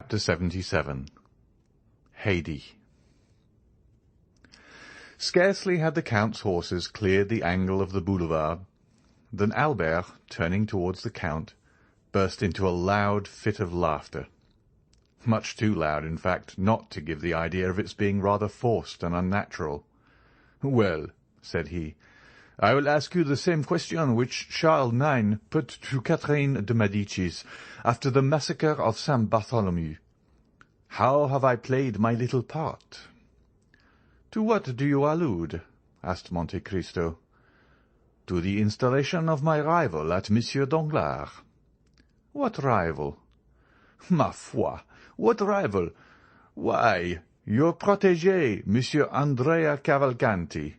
Chapter 77. Haydée. Scarcely had the Count's horses cleared the angle of the boulevard than Albert, turning towards the Count, burst into a loud fit of laughter. Much too loud, in fact, not to give the idea of its being rather forced and unnatural. "Well," said he, "I will ask you the same question which Charles IX put to Catherine de Medicis after the massacre of St. Bartholomew. How have I played my little part?" "To what do you allude?" asked Monte Cristo. "To the installation of my rival at Monsieur Danglars." "What rival?" "Ma foi, what rival? Why, your protégé, Monsieur Andrea Cavalcanti."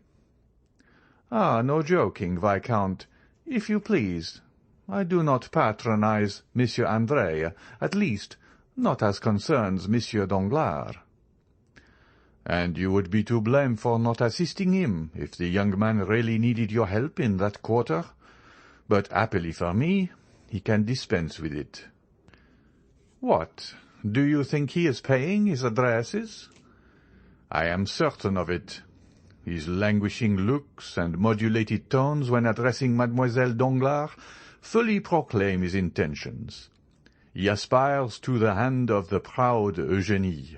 "Ah, no joking, Viscount, if you please. I do not patronize Monsieur Andrea, at least, not as concerns Monsieur Danglars." "And you would be to blame for not assisting him, if the young man really needed your help in that quarter. But happily for me, he can dispense with it." "What, do you think he is paying his addresses?" "I am certain of it. His languishing looks and modulated tones when addressing Mademoiselle Danglars fully proclaim his intentions. He aspires to the hand of the proud Eugénie."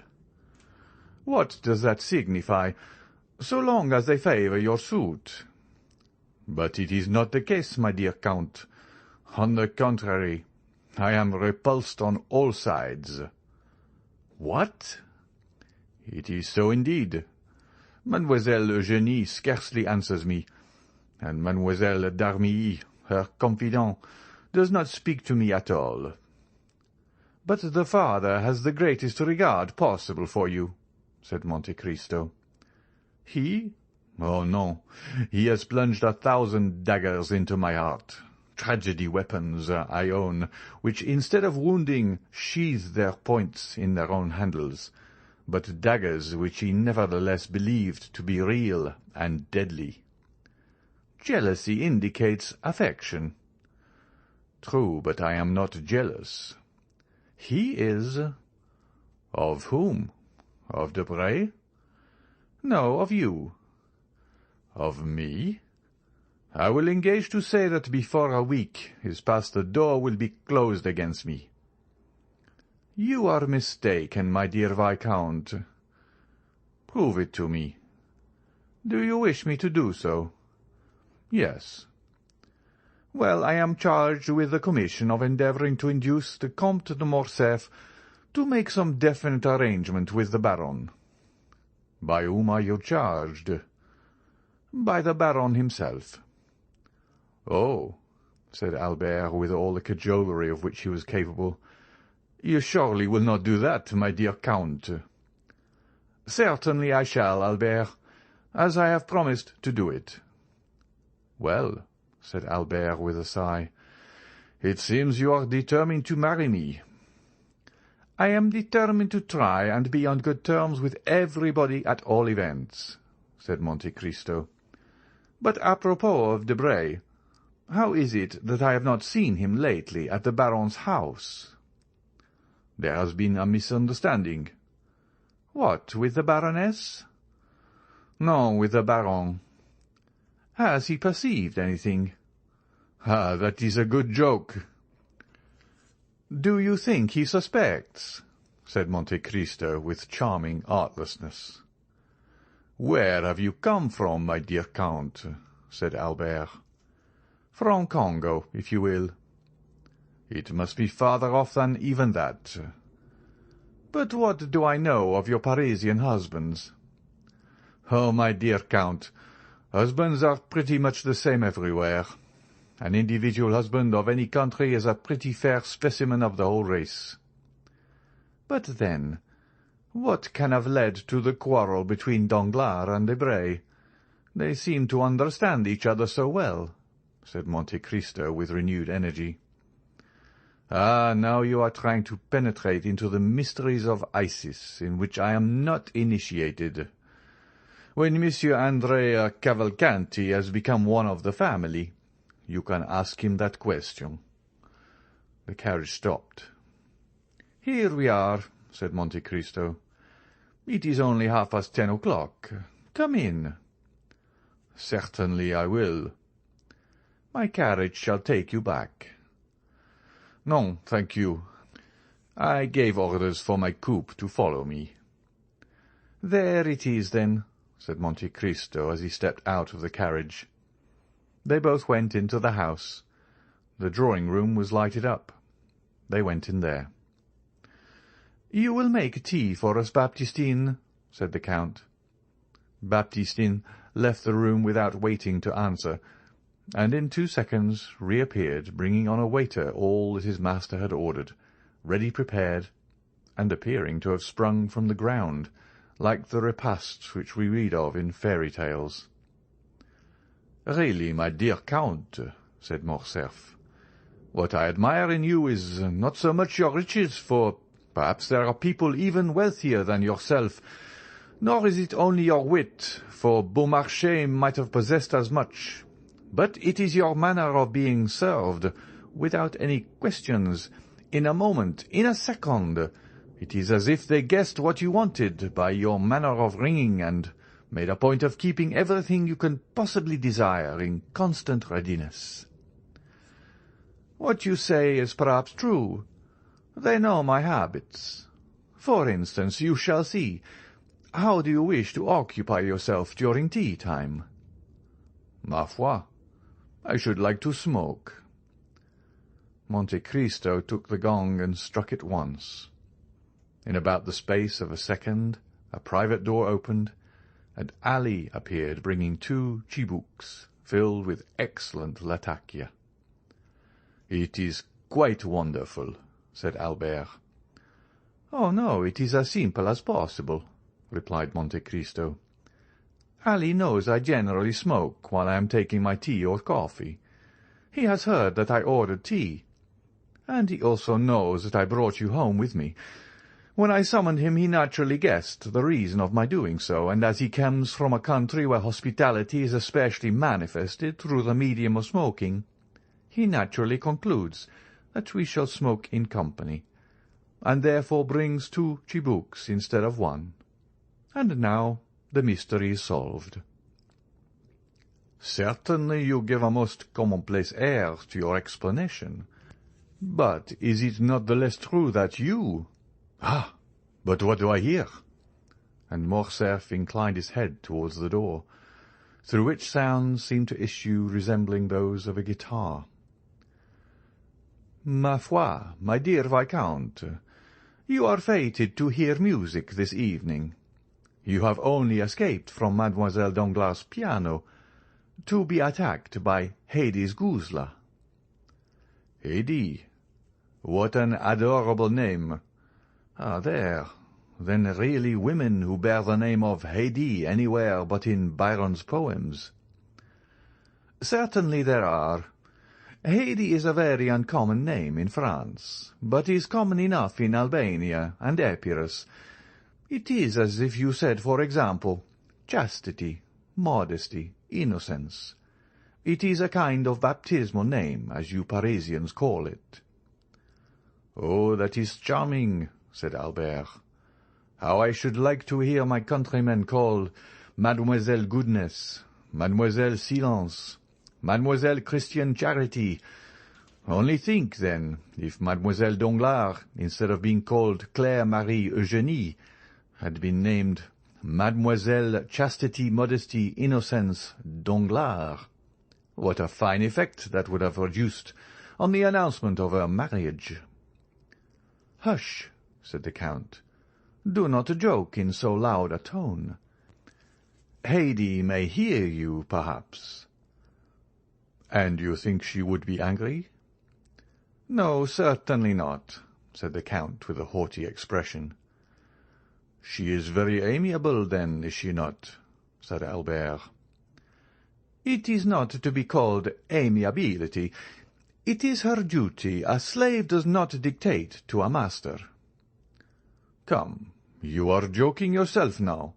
"What does that signify, so long as they favour your suit?" "But it is not the case, my dear Count. On the contrary, I am repulsed on all sides." "What?" "It is so indeed. Mademoiselle Eugénie scarcely answers me, and Mademoiselle d'Armilly, her confidant, does not speak to me at all." "But the father has the greatest regard possible for you," said Monte Cristo. "He? Oh, no. He has plunged 1,000 daggers into my heart. Tragedy weapons, I own, which, instead of wounding, sheathe their points in their own handles, but daggers which he nevertheless believed to be real and deadly." "Jealousy indicates affection." "True, but I am not jealous." "He is." "Of whom? Of Debray?" "No, of you." "Of me? I will engage to say that before a week is past the door will be closed against me." "You are mistaken, my dear Viscount." "Prove it to me." "Do you wish me to do so?" "Yes." "Well, I am charged with the commission of endeavouring to induce the Comte de Morcerf to make some definite arrangement with the Baron." "By whom are you charged?" "By the Baron himself." "Oh," said Albert, with all the cajolery of which he was capable, "you surely will not do that, my dear Count." "Certainly I shall, Albert, as I have promised to do it." "Well," said Albert with a sigh, "it seems you are determined to marry me." "I am determined to try and be on good terms with everybody at all events," said Monte Cristo. "But apropos of Debray, how is it that I have not seen him lately at the Baron's house?" "There has been a misunderstanding." "What, with the Baroness?" "No, with the Baron." "Has he perceived anything?" "Ah, that is a good joke." "Do you think he suspects?" said Monte Cristo with charming artlessness. "Where have you come from, my dear Count?" said Albert. "From Congo, if you will." "It must be farther off than even that." "But what do I know of your Parisian husbands?" "Oh, my dear Count, husbands are pretty much the same everywhere. An individual husband of any country is a pretty fair specimen of the whole race." "But then, what can have led to the quarrel between Danglars and Debray? They seem to understand each other so well," said Monte Cristo with renewed energy. "Ah, now you are trying to penetrate into the mysteries of Isis, in which I am not initiated. When Monsieur Andrea Cavalcanti has become one of the family, you can ask him that question." The carriage stopped. "Here we are," said Monte Cristo. "It is only 10:30. Come in." "Certainly I will." "My carriage shall take you back." "No, thank you. I gave orders for my coupe to follow me." "There it is, then," said Monte Cristo as he stepped out of the carriage. They both went into the house. The drawing-room was lighted up. They went in there. "You will make tea for us, Baptistine," said the Count. Baptistine left the room without waiting to answer, and in 2 seconds reappeared, bringing on a waiter all that his master had ordered, ready prepared, and appearing to have sprung from the ground, like the repasts which we read of in fairy tales. "Really, my dear Count," said Morcerf, "what I admire in you is not so much your riches, for perhaps there are people even wealthier than yourself, nor is it only your wit, for Beaumarchais might have possessed as much, but it is your manner of being served, without any questions, in a moment, in a second. It is as if they guessed what you wanted by your manner of ringing, and made a point of keeping everything you can possibly desire in constant readiness." "What you say is perhaps true. They know my habits. For instance, you shall see. How do you wish to occupy yourself during tea-time?" "Ma foi, I should like to smoke." Monte Cristo took the gong and struck it once. In about the space of a second a private door opened, and Ali appeared bringing 2 chibouks filled with excellent latakia. "It is quite wonderful," said Albert. "Oh, no, it is as simple as possible," replied Monte Cristo. "Ali knows I generally smoke while I am taking my tea or coffee. He has heard that I ordered tea, and he also knows that I brought you home with me. When I summoned him, he naturally guessed the reason of my doing so, and as he comes from a country where hospitality is especially manifested through the medium of smoking, he naturally concludes that we shall smoke in company, and therefore brings 2 chibouks instead of 1. And now the mystery is solved." "Certainly you give a most commonplace air to your explanation. But is it not the less true that you— Ah, but what do I hear?" And Morcerf inclined his head towards the door, through which sounds seemed to issue resembling those of a guitar. "Ma foi, my dear Viscount, you are fated to hear music this evening. You have only escaped from Mademoiselle Danglars' piano, to be attacked by Hades Guzla." "Hades? What an adorable name! Ah, there. Then really women who bear the name of Hades anywhere but in Byron's poems?" "Certainly there are. Hades is a very uncommon name in France, but is common enough in Albania and Epirus. It is as if you said, for example, chastity, modesty, innocence. It is a kind of baptismal name, as you Parisians call it." "Oh, that is charming," said Albert. "How I should like to hear my countrymen called Mademoiselle Goodness, Mademoiselle Silence, Mademoiselle Christian Charity. Only think, then, if Mademoiselle Danglars, instead of being called Claire Marie Eugénie, had been named Mademoiselle Chastity, Modesty, Innocence Danglars. What a fine effect that would have produced on the announcement of her marriage." "Hush," said the Count. "Do not joke in so loud a tone. Hades may hear you, perhaps." "And you think she would be angry?" "No, certainly not," said the Count with a haughty expression. "She is very amiable, then, is she not?" said Albert. "It is not to be called amiability. It is her duty. A slave does not dictate to a master." "Come, you are joking yourself now.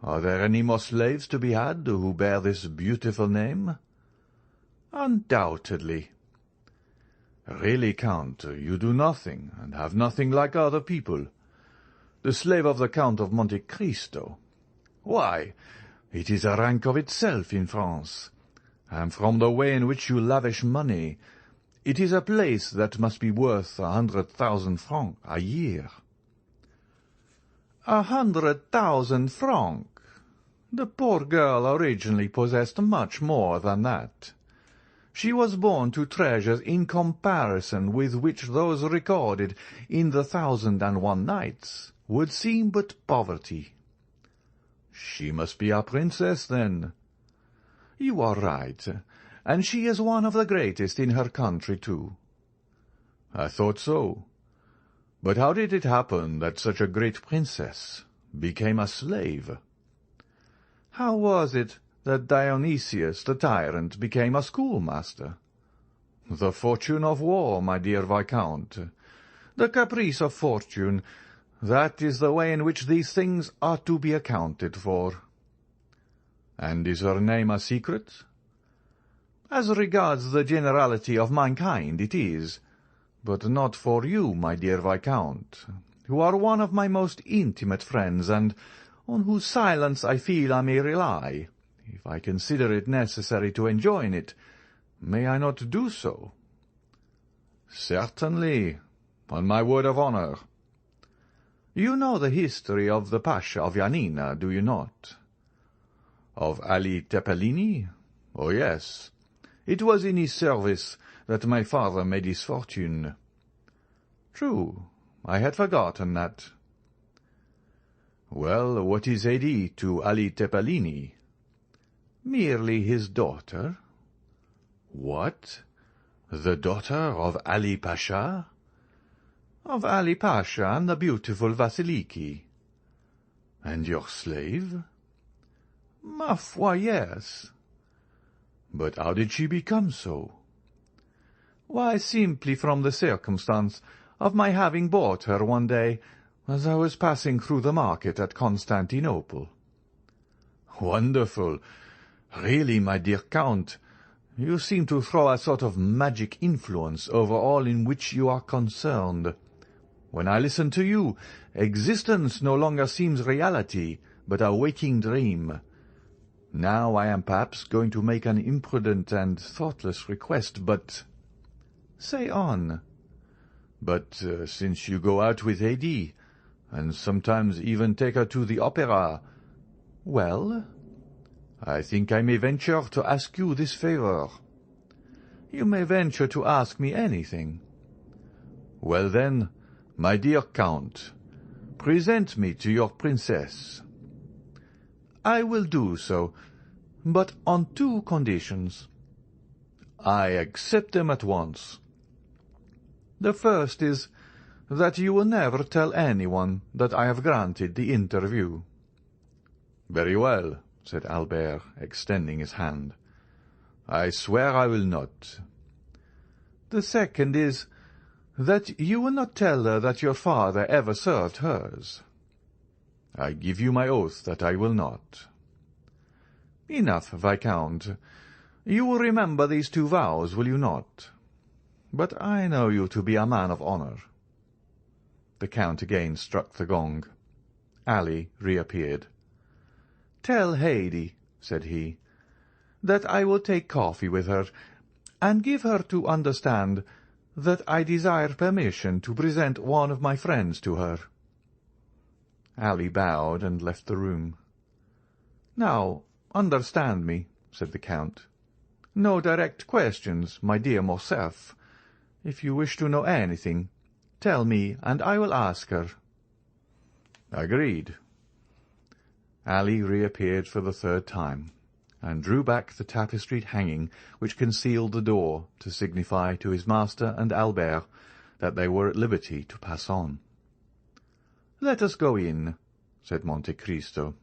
Are there any more slaves to be had who bear this beautiful name?" "Undoubtedly." "Really, Count, you do nothing, and have nothing like other people. The slave of the Count of Monte Cristo. Why, it is a rank of itself in France, and from the way in which you lavish money, it is a place that must be worth 100,000 francs a year. 100,000 francs! The poor girl originally possessed much more than that. She was born to treasures in comparison with which those recorded in the 1001 Nights would seem but poverty. She must be a princess, then. You are right, and she is one of the greatest in her country, too. I thought so. But how did it happen that such a great princess became a slave? How was it that Dionysius the tyrant became a schoolmaster? The fortune of war, my dear Viscount. The caprice of fortune, that is the way in which these things are to be accounted for. And is her name a secret? As regards the generality of mankind, it is, but not for you, my dear Viscount, who are one of my most intimate friends, and on whose silence I feel I may rely. If I consider it necessary to enjoin it, may I not do so? Certainly, on my word of honour. You know the history of the Pasha of Yanina, do you not? Of Ali Tepelini? Oh, yes. It was in his service that my father made his fortune. True, I had forgotten that. Well, what is Edi to Ali Tepelini? Merely his daughter. What? The daughter of Ali Pasha? Of Ali Pasha and the beautiful Vasiliki. And your slave? Ma foi, yes. But how did she become so? Why, simply from the circumstance of my having bought her one day as I was passing through the market at Constantinople. Wonderful! Really, my dear Count, you seem to throw a sort of magic influence over all in which you are concerned. When I listen to you, existence no longer seems reality, but a waking dream. Now I am perhaps going to make an imprudent and thoughtless request, but— Say on. But since you go out with Edi, and sometimes even take her to the opera— Well? I think I may venture to ask you this favour. You may venture to ask me anything. Well then, my dear Count, present me to your princess. I will do so, but on two conditions. I accept them at once. The first is that you will never tell anyone that I have granted the interview. Very well, said Albert, extending his hand. I swear I will not. The second is that you will not tell her that your father ever served hers. I give you my oath that I will not. Enough, Viscount. You will remember these two vows, will you not? But I know you to be a man of honour. The Count again struck the gong. Ali reappeared. Tell Haydée, said he, that I will take coffee with her, and give her to understand that I desire permission to present one of my friends to her. Ali bowed and left the room. Now, understand me, said the Count. No direct questions, my dear Morcerf. If you wish to know anything, tell me, and I will ask her. Agreed. Ali reappeared for the third time, and drew back the tapestried hanging which concealed the door to signify to his master and Albert that they were at liberty to pass on. "Let us go in," said Monte Cristo.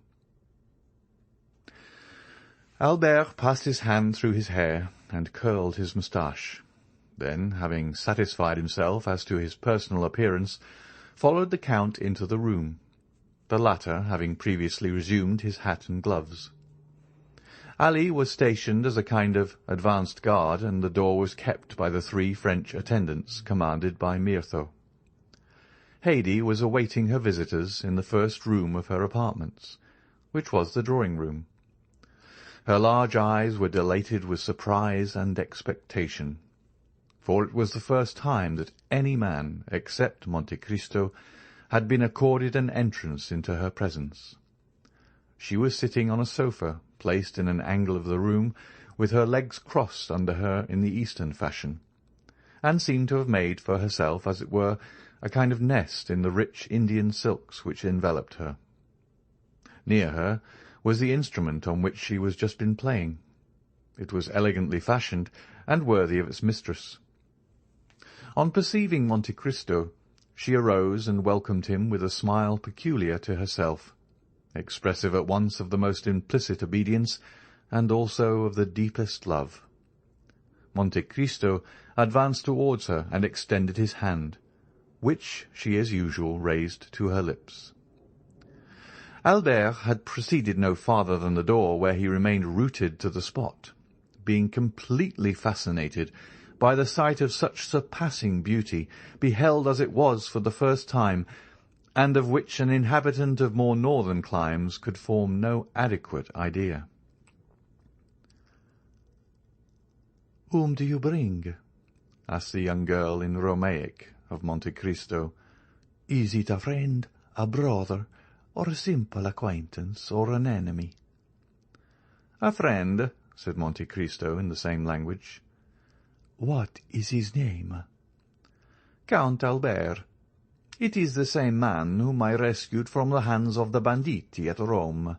Albert passed his hand through his hair and curled his moustache. Then, having satisfied himself as to his personal appearance, followed the Count into the room, the latter having previously resumed his hat and gloves. Ali was stationed as a kind of advanced guard, and the door was kept by the 3 French attendants commanded by Myrtho. Haydée was awaiting her visitors in the first room of her apartments, which was the drawing-room. Her large eyes were dilated with surprise and expectation, for it was the first time that any man, except Monte Cristo, had been accorded an entrance into her presence. She was sitting on a sofa, placed in an angle of the room, with her legs crossed under her in the Eastern fashion, and seemed to have made for herself, as it were, a kind of nest in the rich Indian silks which enveloped her. Near her was the instrument on which she was just been playing. It was elegantly fashioned, and worthy of its mistress. On perceiving Monte Cristo, she arose and welcomed him with a smile peculiar to herself, expressive at once of the most implicit obedience and also of the deepest love. Monte Cristo advanced towards her and extended his hand, which she as usual raised to her lips. Albert had proceeded no farther than the door, where he remained rooted to the spot, being completely fascinated by the sight of such surpassing beauty, beheld as it was for the first time, and of which an inhabitant of more northern climes could form no adequate idea. "Whom do you bring?" asked the young girl in Romaic of Monte Cristo. "Is it a friend, a brother, or a simple acquaintance, or an enemy?" "A friend," said Monte Cristo in the same language. "What is his name?" "Count Albert. It is the same man whom I rescued from the hands of the banditti at Rome."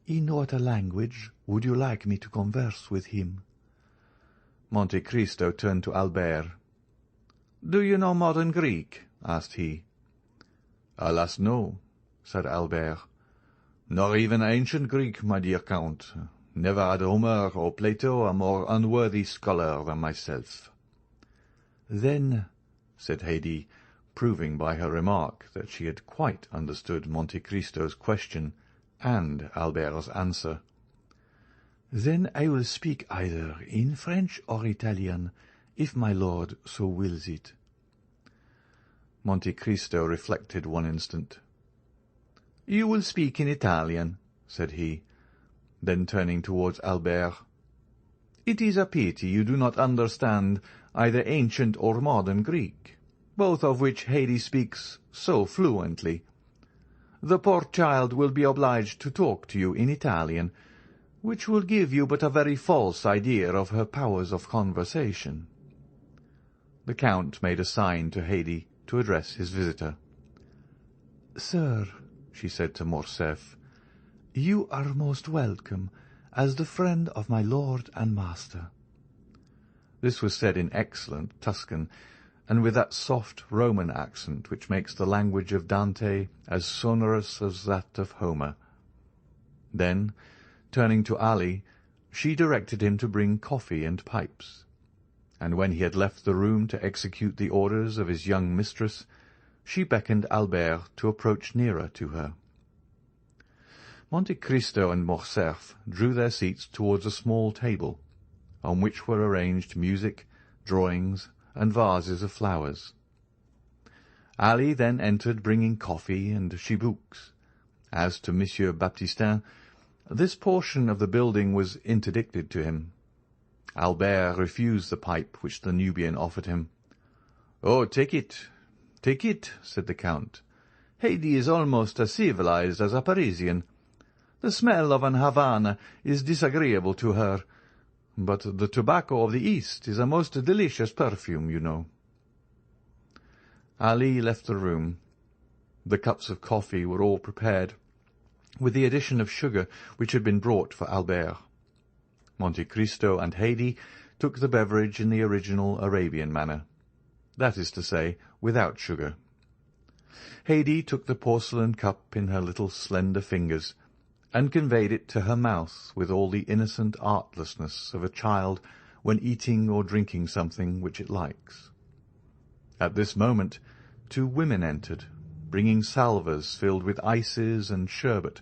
"In what language would you like me to converse with him?" Monte Cristo turned to Albert. "Do you know modern Greek?" asked he. "Alas, no," said Albert. "Nor even ancient Greek, my dear Count. Never had Homer or Plato a more unworthy scholar than myself." "Then," said Haydée, proving by her remark that she had quite understood Monte Cristo's question and Albert's answer, "then I will speak either in French or Italian, if my lord so wills it." Monte Cristo reflected one instant. "You will speak in Italian," said he. Then turning towards Albert, "It is a pity you do not understand either ancient or modern Greek, both of which Haydée speaks so fluently. The poor child will be obliged to talk to you in Italian, which will give you but a very false idea of her powers of conversation." The Count made a sign to Haydée to address his visitor. "Sir," she said to Morcerf, "you are most welcome as the friend of my lord and master." This was said in excellent Tuscan, and with that soft Roman accent which makes the language of Dante as sonorous as that of Homer. Then, turning to Ali, she directed him to bring coffee and pipes, and when he had left the room to execute the orders of his young mistress, she beckoned Albert to approach nearer to her. Monte Cristo and Morcerf drew their seats towards a small table, on which were arranged music, drawings, and vases of flowers. Ali then entered bringing coffee and chibouques. As to Monsieur Baptistin, this portion of the building was interdicted to him. Albert refused the pipe which the Nubian offered him. "Oh, take it, said the Count. "Haydée is almost as civilized as a Parisian. The smell of an Havana is disagreeable to her, but the tobacco of the East is a most delicious perfume, you know." Ali left the room. The cups of coffee were all prepared, with the addition of sugar which had been brought for Albert. Monte Cristo and Haydée took the beverage in the original Arabian manner, that is to say, without sugar. Haydée took the porcelain cup in her little slender fingers, and conveyed it to her mouth with all the innocent artlessness of a child when eating or drinking something which it likes. At this moment 2 women entered, bringing salvers filled with ices and sherbet,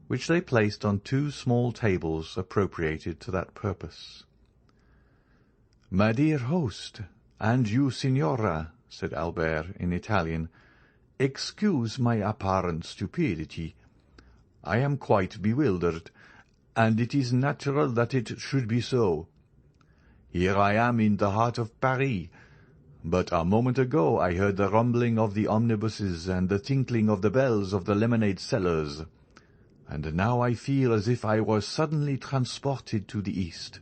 which they placed on 2 small tables appropriated to that purpose. "My dear host, and you, Signora," said Albert in Italian, "excuse my apparent stupidity. I am quite bewildered, and it is natural that it should be so. Here I am in the heart of Paris, but a moment ago I heard the rumbling of the omnibuses and the tinkling of the bells of the lemonade sellers, and now I feel as if I were suddenly transported to the East,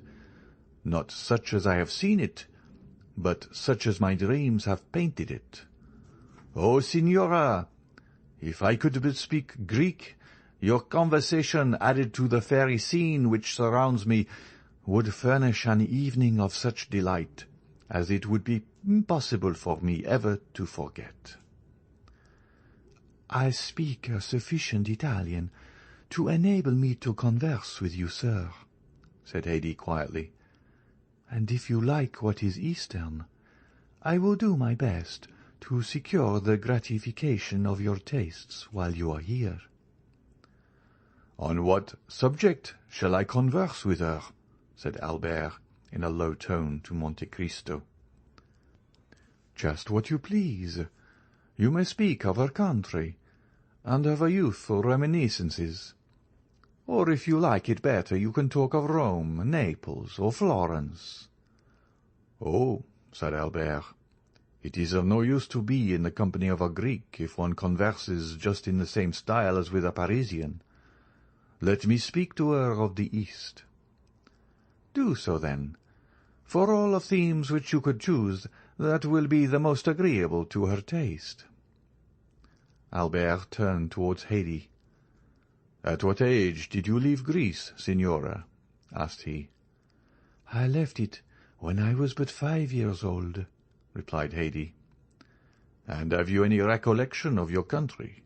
not such as I have seen it, but such as my dreams have painted it. Oh, Signora, if I could but speak Greek, your conversation, added to the fairy scene which surrounds me, would furnish an evening of such delight as it would be impossible for me ever to forget." "I speak a sufficient Italian to enable me to converse with you, sir," said Haydée quietly, "and if you like what is Eastern, I will do my best to secure the gratification of your tastes while you are here." "On what subject shall I converse with her?" said Albert in a low tone to Monte Cristo. "Just what you please. You may speak of her country, and of her youthful reminiscences. Or if you like it better, you can talk of Rome, Naples, or Florence." "Oh," said Albert, "it is of no use to be in the company of a Greek if one converses just in the same style as with a Parisian. Let me speak to her of the East." "Do so, then. For all of themes which you could choose, that will be the most agreeable to her taste." Albert turned towards Haydée. "At what age did you leave Greece, Signora?" asked he. "I left it when I was but 5 years old," replied Haydée. "And have you any recollection of your country?"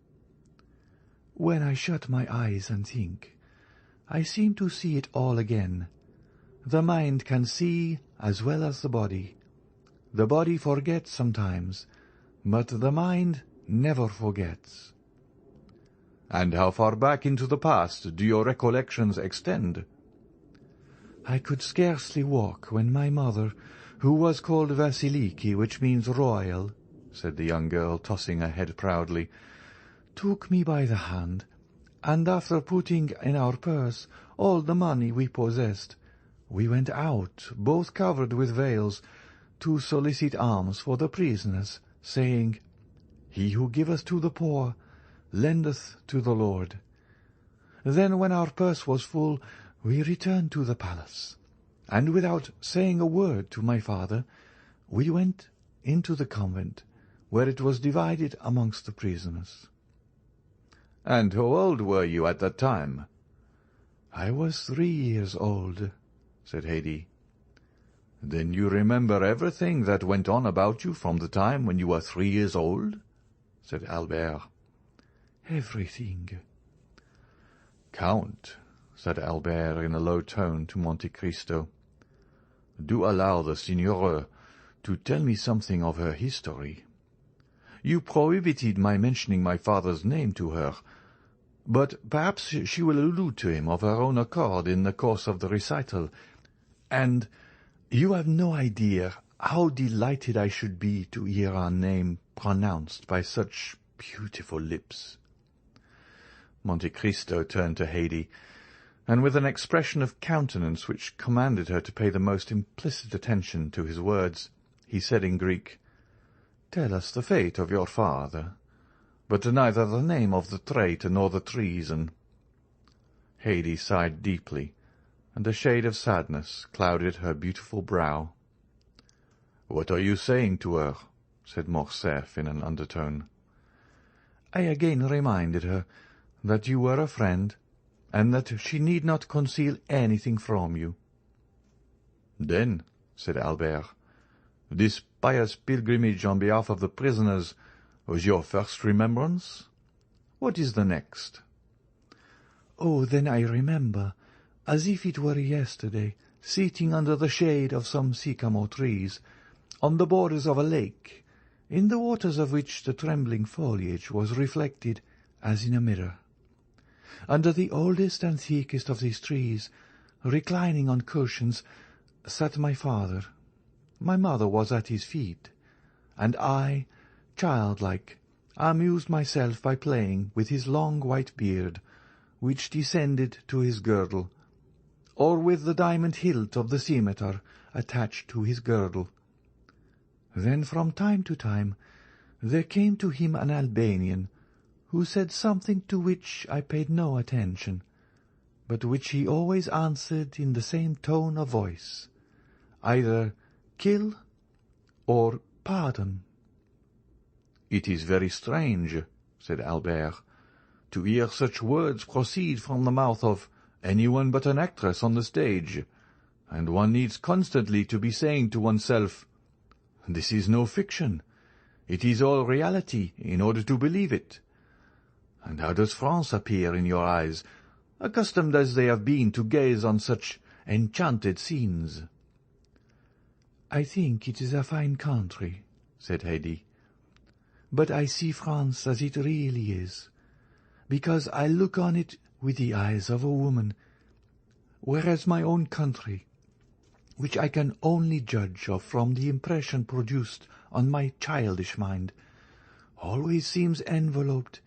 "When I shut my eyes and think, I seem to see it all again. The mind can see as well as the body. The body forgets sometimes, but the mind never forgets." "And how far back into the past do your recollections extend?" "I could scarcely walk when my mother, who was called Vasiliki, which means royal," said the young girl, tossing her head proudly, "took me by the hand, and after putting in our purse all the money we possessed, we went out, both covered with veils, to solicit alms for the prisoners, saying, 'He who giveth to the poor lendeth to the Lord.' Then, when our purse was full, we returned to the palace, and without saying a word to my father, we went into the convent, where it was divided amongst the prisoners." "And how old were you at that time?" "I was 3 years old," said Haydée. "Then you remember everything that went on about you from the time when you were 3 years old?" said Albert. "Everything." "Count," said Albert in a low tone to Monte Cristo, "do allow the Signora to tell me something of her history. You prohibited my mentioning my father's name to her, but perhaps she will allude to him of her own accord in the course of the recital, and you have no idea how delighted I should be to hear her name pronounced by such beautiful lips." Monte Cristo turned to Haydée, and with an expression of countenance which commanded her to pay the most implicit attention to his words, he said in Greek, "Tell us the fate of your father, but neither the name of the traitor nor the treason." Haydée sighed deeply, and a shade of sadness clouded her beautiful brow. "What are you saying to her?" said Morcerf in an undertone. "I again reminded her that you were a friend, and that she need not conceal anything from you." "Then," said Albert, "this pious pilgrimage on behalf of the prisoners was your first remembrance? What is the next?" "Oh, then I remember, as if it were yesterday, sitting under the shade of some sycamore trees, on the borders of a lake, in the waters of which the trembling foliage was reflected as in a mirror. Under the oldest and thickest of these trees, reclining on cushions, sat my father. My mother was at his feet, and I, childlike, amused myself by playing with his long white beard, which descended to his girdle, or with the diamond hilt of the scimitar attached to his girdle. Then from time to time there came to him an Albanian, who said something to which I paid no attention, but which he always answered in the same tone of voice, either kill or pardon. "It is very strange," said Albert, "to hear such words proceed from the mouth of anyone but an actress on the stage, and one needs constantly to be saying to oneself, 'This is no fiction. It is all reality,' in order to believe it. And how does France appear in your eyes, accustomed as they have been to gaze on such enchanted scenes?" "I think it is a fine country," said Haydée, "but I see France as it really is, because I look on it with the eyes of a woman, whereas my own country, which I can only judge of from the impression produced on my childish mind, always seems enveloped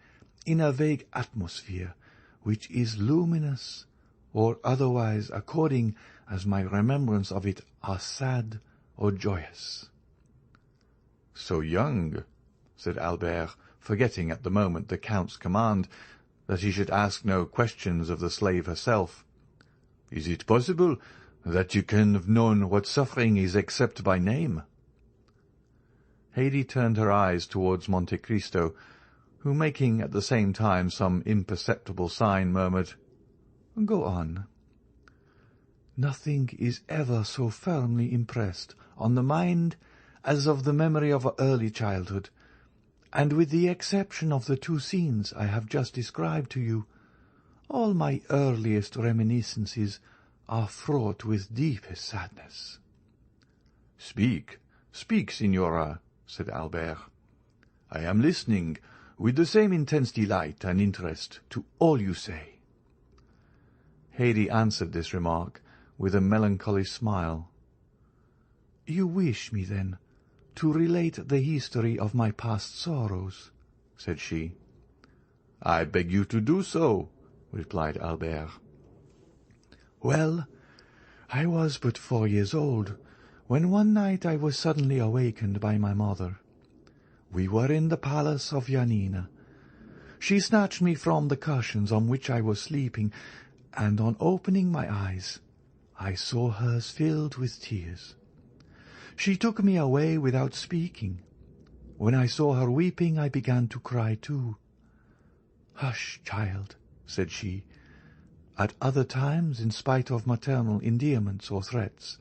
in a vague atmosphere, which is luminous, or otherwise according as my remembrance of it are sad or joyous." "So young," said Albert, forgetting at the moment the Count's command that he should ask no questions of the slave herself. "Is it possible that you can have known what suffering is except by name?" Haydée turned her eyes towards Monte Cristo, who, making at the same time some imperceptible sign, murmured, "Go on." "Nothing is ever so firmly impressed on the mind as of the memory of early childhood, and with the exception of the two scenes I have just described to you, all my earliest reminiscences are fraught with deepest sadness." "Speak, speak, Signora," said Albert. "I am listening with the same intense delight and interest to all you say." Haydée answered this remark with a melancholy smile. "You wish me, then, to relate the history of my past sorrows?" said she. "I beg you to do so," replied Albert. "Well, I was but 4 years old, when one night I was suddenly awakened by my mother. We were in the palace of Janina. She snatched me from the cushions on which I was sleeping, and on opening my eyes I saw hers filled with tears. She took me away without speaking. When I saw her weeping, I began to cry too. 'Hush, child,' said she. At other times, in spite of maternal endearments or threats,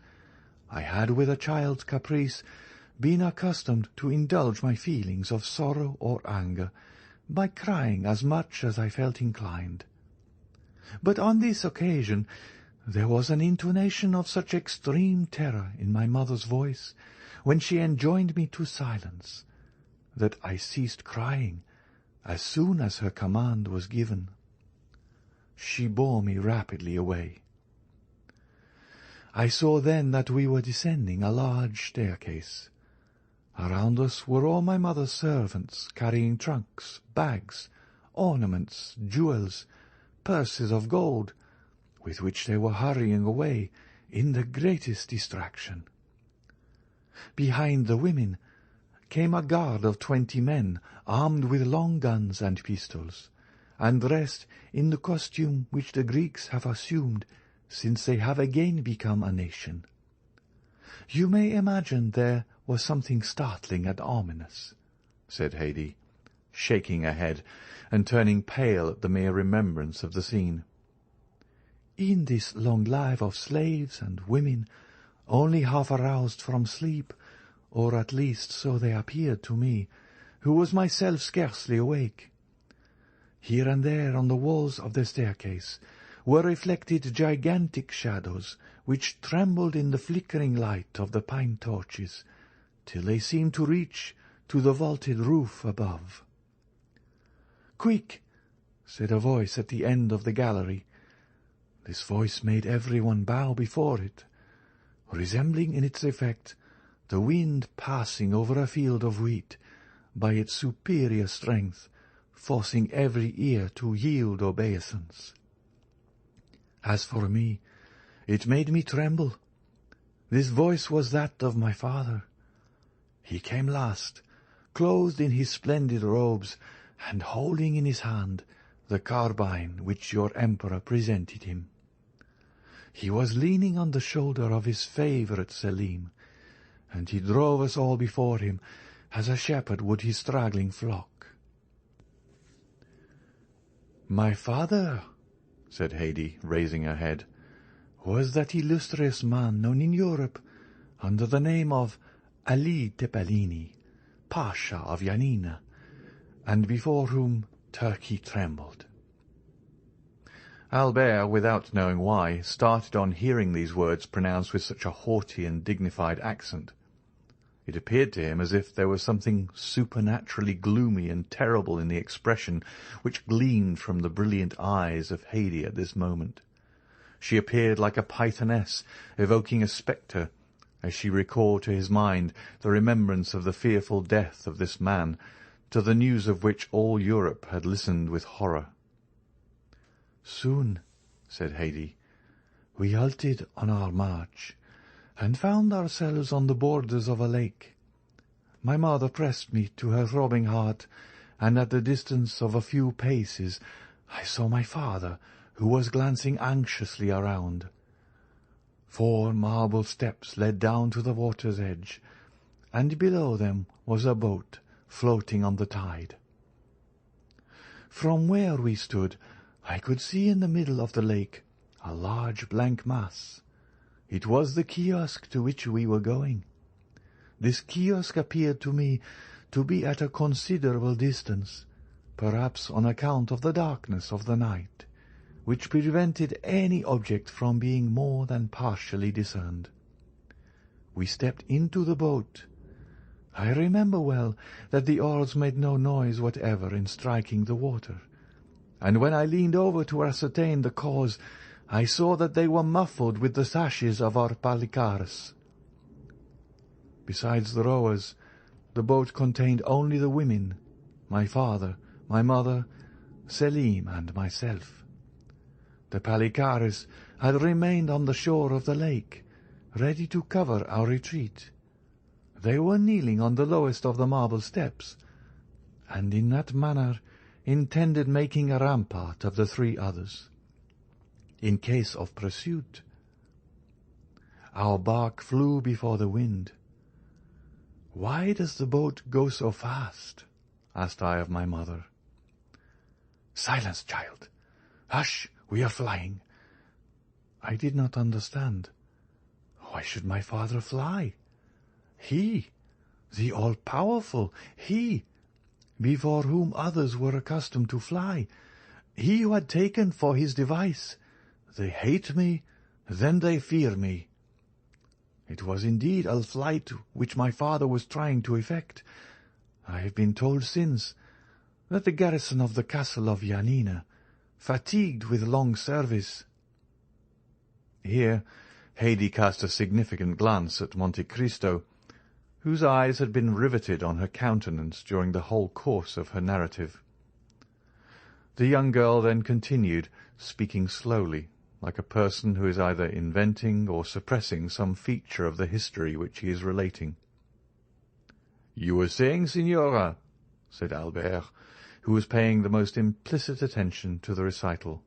I had, with a child's caprice, been accustomed to indulge my feelings of sorrow or anger by crying as much as I felt inclined. But on this occasion there was an intonation of such extreme terror in my mother's voice, when she enjoined me to silence, that I ceased crying as soon as her command was given. She bore me rapidly away. I saw then that we were descending a large staircase. Around us were all my mother's servants, carrying trunks, bags, ornaments, jewels, purses of gold, with which they were hurrying away in the greatest distraction. Behind the women came a guard of 20 men, armed with long guns and pistols, and dressed in the costume which the Greeks have assumed since they have again become a nation. You may imagine there was something startling and ominous," said Haydée, shaking her head and turning pale at the mere remembrance of the scene. "In this long life of slaves and women, only half aroused from sleep, or at least so they appeared to me, who was myself scarcely awake. Here and there on the walls of the staircase were reflected gigantic shadows, which trembled in the flickering light of the pine torches, till they seemed to reach to the vaulted roof above. "Quick!" said a voice at the end of the gallery. This voice made every one bow before it, resembling in its effect the wind passing over a field of wheat by its superior strength, forcing every ear to yield obeisance. As for me, it made me tremble. This voice was that of my father. He came last, clothed in his splendid robes, and holding in his hand the carbine which your emperor presented him. He was leaning on the shoulder of his favourite Selim, and he drove us all before him as a shepherd would his straggling flock. "My father," said Haydée, raising her head, "was that illustrious man known in Europe under the name of Ali Tepelini, Pasha of Yanina, and before whom Turkey trembled." Albert, without knowing why, started on hearing these words pronounced with such a haughty and dignified accent. It appeared to him as if there was something supernaturally gloomy and terrible in the expression which gleamed from the brilliant eyes of Haydée at this moment. She appeared like a pythoness evoking a spectre, as she recalled to his mind the remembrance of the fearful death of this man, to the news of which all Europe had listened with horror. "Soon," said Haydée, "we halted on our march, and found ourselves on the borders of a lake. My mother pressed me to her throbbing heart, and at the distance of a few paces I saw my father, who was glancing anxiously around. 4 marble steps led down to the water's edge, and below them was a boat floating on the tide. From where we stood I could see in the middle of the lake a large blank mass. It was the kiosk to which we were going. This kiosk appeared to me to be at a considerable distance, perhaps on account of the darkness of the night, which prevented any object from being more than partially discerned. We stepped into the boat. I remember well that the oars made no noise whatever in striking the water, and when I leaned over to ascertain the cause, I saw that they were muffled with the sashes of our palicares. Besides the rowers, the boat contained only the women, my father, my mother, Selim, and myself. The palicares had remained on the shore of the lake, ready to cover our retreat. They were kneeling on the lowest of the marble steps, and in that manner intended making a rampart of the 3 others, in case of pursuit. Our bark flew before the wind. "Why does the boat go so fast?" asked I of my mother. "Silence, child! Hush, we are flying." I did not understand. Why should my father fly? He, the all-powerful, he, before whom others were accustomed to fly, he who had taken for his device, "They hate me, then they fear me." It was indeed a flight which my father was trying to effect. I have been told since that the garrison of the castle of Yanina, fatigued with long service— Here Haydée cast a significant glance at Monte Cristo, whose eyes had been riveted on her countenance during the whole course of her narrative. The young girl then continued, speaking slowly, like a person who is either inventing or suppressing some feature of the history which he is relating. "You were saying, Signora," said Albert, who was paying the most implicit attention to the recital,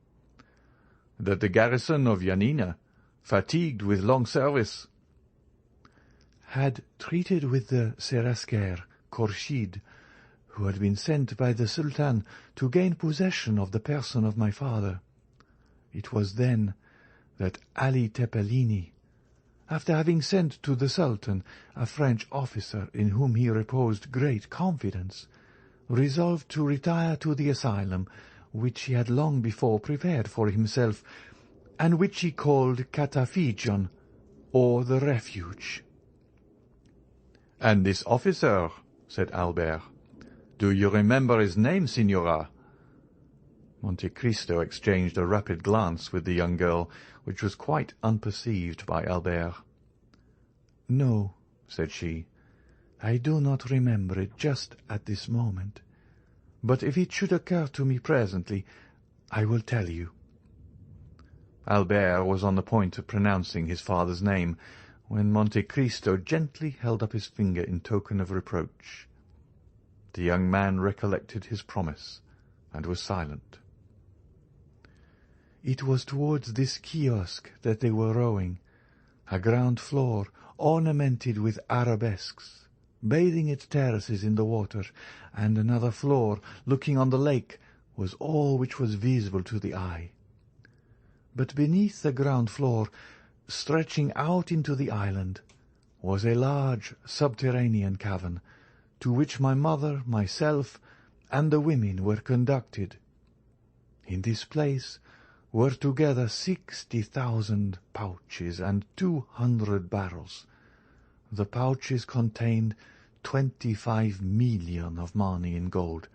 "that the garrison of Yanina, fatigued with long service—" "Had treated with the Seraskier, Khorshid, who had been sent by the Sultan to gain possession of the person of my father. It was then that Ali Tepelini, after having sent to the Sultan a French officer in whom he reposed great confidence, resolved to retire to the asylum which he had long before prepared for himself, and which he called Cataphigion, or the Refuge." "And this officer," said Albert, "do you remember his name, Signora?" Monte Cristo exchanged a rapid glance with the young girl, which was quite unperceived by Albert. "No," said she. "I do not remember it just at this moment, but if it should occur to me presently, I will tell you." Albert was on the point of pronouncing his father's name, when Monte Cristo gently held up his finger in token of reproach. The young man recollected his promise, and was silent. It was towards this kiosk that they were rowing, a ground floor ornamented with arabesques, bathing its terraces in the water, and another floor looking on the lake was all which was visible to the eye. But beneath the ground floor, stretching out into the island, was a large subterranean cavern, to which my mother, myself, and the women were conducted. In this place were together 60,000 pouches and 200 barrels. The pouches contained 25 million of money in gold,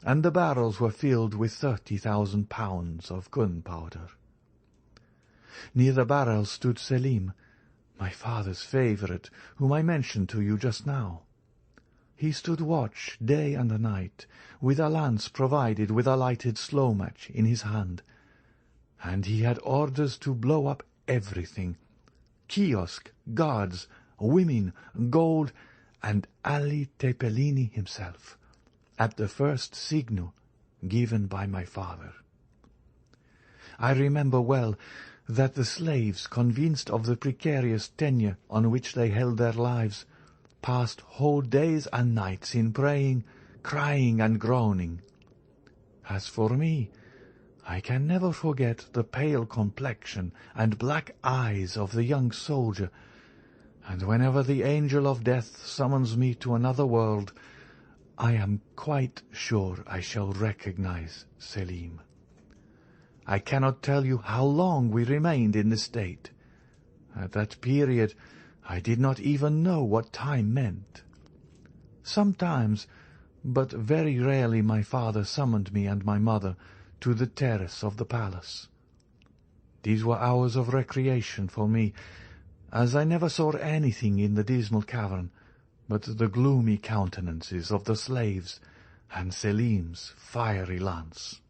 and the barrels were filled with 30,000 pounds of gunpowder. Near the barrels stood Selim, my father's favourite, whom I mentioned to you just now. He stood watch day and night, with a lance provided with a lighted slow match in his hand, and he had orders to blow up everything: kiosk, guards, women, gold, and Ali Tepelini himself, at the first signal given by my father. I remember well that the slaves, convinced of the precarious tenure on which they held their lives, passed whole days and nights in praying, crying, and groaning. As for me, I can never forget the pale complexion and black eyes of the young soldier, and whenever the angel of death summons me to another world, I am quite sure I shall recognize Selim. I cannot tell you how long we remained in this state. At that period I did not even know what time meant. Sometimes, but very rarely, my father summoned me and my mother to the terrace of the palace. These were hours of recreation for me, as I never saw anything in the dismal cavern but the gloomy countenances of the slaves and Selim's fiery lance.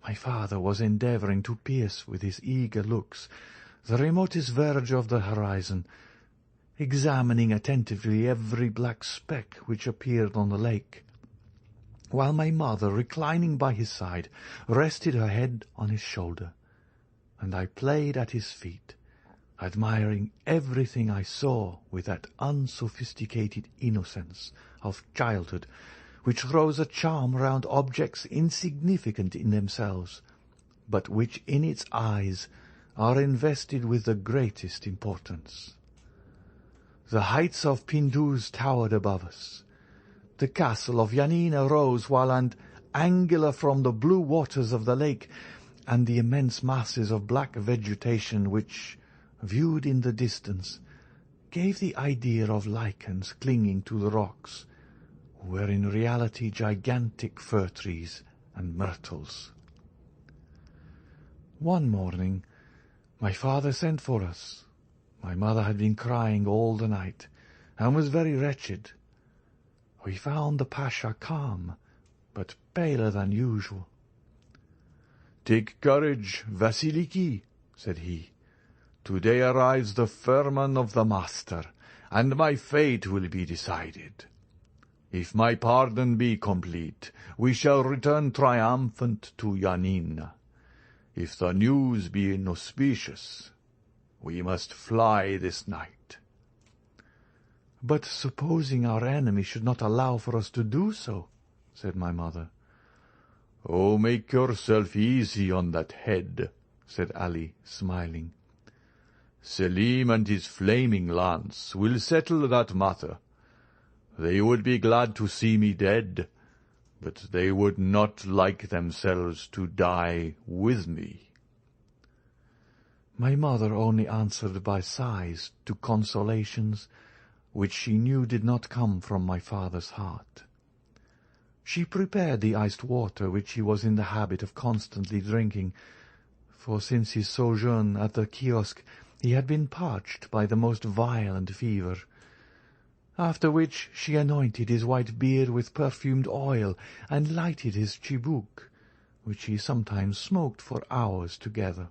My father was endeavouring to pierce with his eager looks the remotest verge of the horizon, examining attentively every black speck which appeared on the lake, while my mother, reclining by his side, rested her head on his shoulder, and I played at his feet, admiring everything I saw with that unsophisticated innocence of childhood which throws a charm round objects insignificant in themselves, but which in its eyes are invested with the greatest importance. The heights of Pindus towered above us. The castle of Yanina rose while and angular from the blue waters of the lake, and the immense masses of black vegetation which, viewed in the distance, gave the idea of lichens clinging to the rocks, were in reality gigantic fir trees and myrtles. One morning my father sent for us. My mother had been crying all the night, and was very wretched. We found the Pasha calm, but paler than usual. "Take courage, Vasiliki," said he. "Today arrives the firman of the master, and my fate will be decided. If my pardon be complete, we shall return triumphant to Yanina. If the news be inauspicious, we must fly this night." "But supposing our enemy should not allow for us to do so?" said my mother. "Oh, make yourself easy on that head," said Ali, smiling. "Selim and his flaming lance will settle that matter. They would be glad to see me dead, but they would not like themselves to die with me." My mother only answered by sighs to consolations which she knew did not come from my father's heart. She prepared the iced water which he was in the habit of constantly drinking, for since his sojourn at the kiosk he had been parched by the most violent fever, after which she anointed his white beard with perfumed oil and lighted his chibouk, which he sometimes smoked for hours together,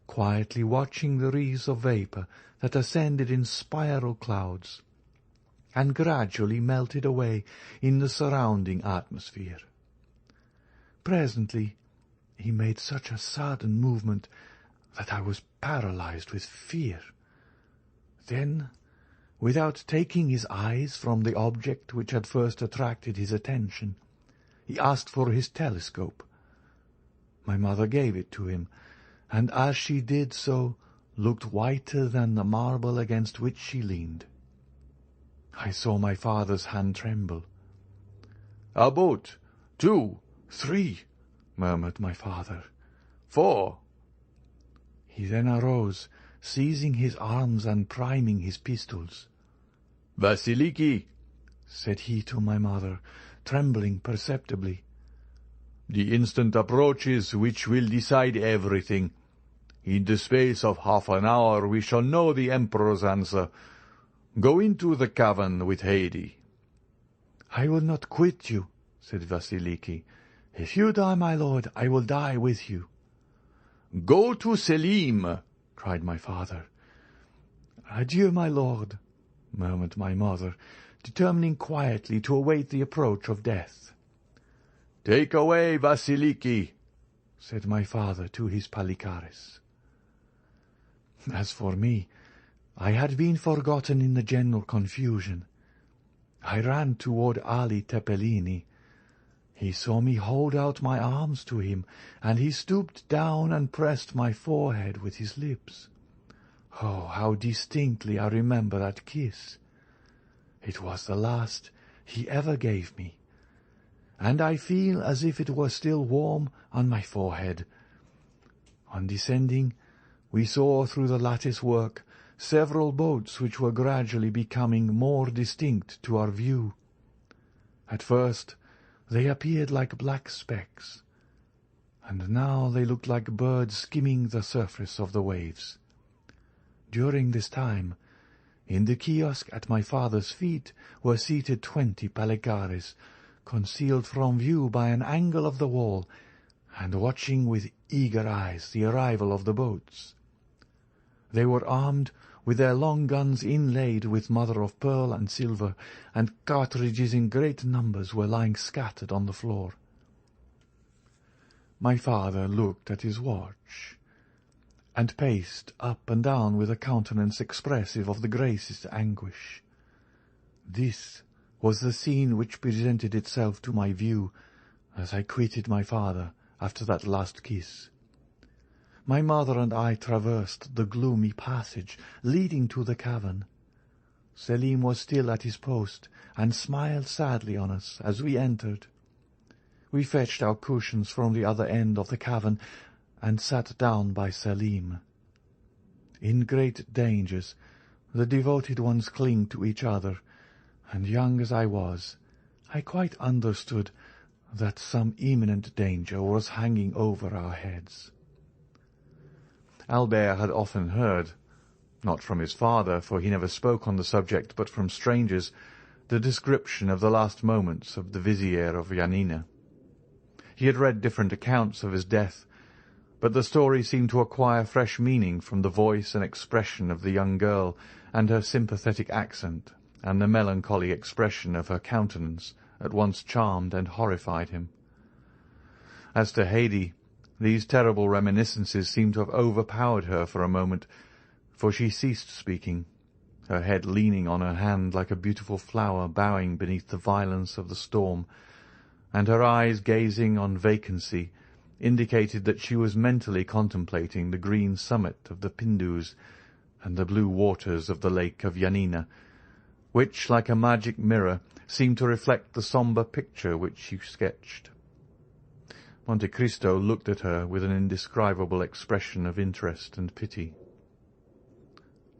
quietly watching the wreaths of vapour that ascended in spiral clouds and gradually melted away in the surrounding atmosphere. Presently he made such a sudden movement that I was paralyzed with fear. Then, without taking his eyes from the object which had first attracted his attention, he asked for his telescope. My mother gave it to him, and as she did so, looked whiter than the marble against which she leaned. I saw my father's hand tremble. "A boat, 2, 3, murmured my father. 4. He then arose, seizing his arms and priming his pistols. "Vasiliki," said he to my mother, trembling perceptibly. "The instant approaches which will decide everything. In the space of half an hour we shall know the Emperor's answer. Go into the cavern with Haydée." "I will not quit you," said Vasiliki. "If you die, my lord, I will die with you." "Go to Selim," cried my father. "Adieu, my lord," murmured my mother, determining quietly to await the approach of death. "Take away Vasiliki," said my father to his Palikares. As for me, I had been forgotten in the general confusion. I ran toward Ali Tepelini. He saw me hold out my arms to him, and he stooped down and pressed my forehead with his lips. Oh, how distinctly I remember that kiss! It was the last he ever gave me, and I feel as if it were still warm on my forehead. On descending, we saw through the lattice work several boats which were gradually becoming more distinct to our view. At first they appeared like black specks, and now they looked like birds skimming the surface of the waves. During this time, in the kiosk at my father's feet were seated 20 Palikares, concealed from view by an angle of the wall, and watching with eager eyes the arrival of the boats. They were armed with their long guns inlaid with mother-of-pearl and silver, and cartridges in great numbers were lying scattered on the floor. My father looked at his watch, and paced up and down with a countenance expressive of the greatest anguish. This was the scene which presented itself to my view as I quitted my father after that last kiss. My mother and I traversed the gloomy passage leading to the cavern. Selim was still at his post, and smiled sadly on us as we entered. We fetched our cushions from the other end of the cavern, and sat down by Selim. In great dangers, the devoted ones cling to each other, and young as I was, I quite understood that some imminent danger was hanging over our heads. Albert had often heard, not from his father, for he never spoke on the subject, but from strangers, the description of the last moments of the vizier of Yanina. He had read different accounts of his death, but the story seemed to acquire fresh meaning from the voice and expression of the young girl, and her sympathetic accent, and the melancholy expression of her countenance at once charmed and horrified him. As to Haydée, these terrible reminiscences seemed to have overpowered her for a moment, for she ceased speaking, her head leaning on her hand like a beautiful flower bowing beneath the violence of the storm, and her eyes gazing on vacancy indicated that she was mentally contemplating the green summit of the Pindus and the blue waters of the lake of Yanina, which, like a magic mirror, seemed to reflect the sombre picture which she sketched. Monte Cristo looked at her with an indescribable expression of interest and pity.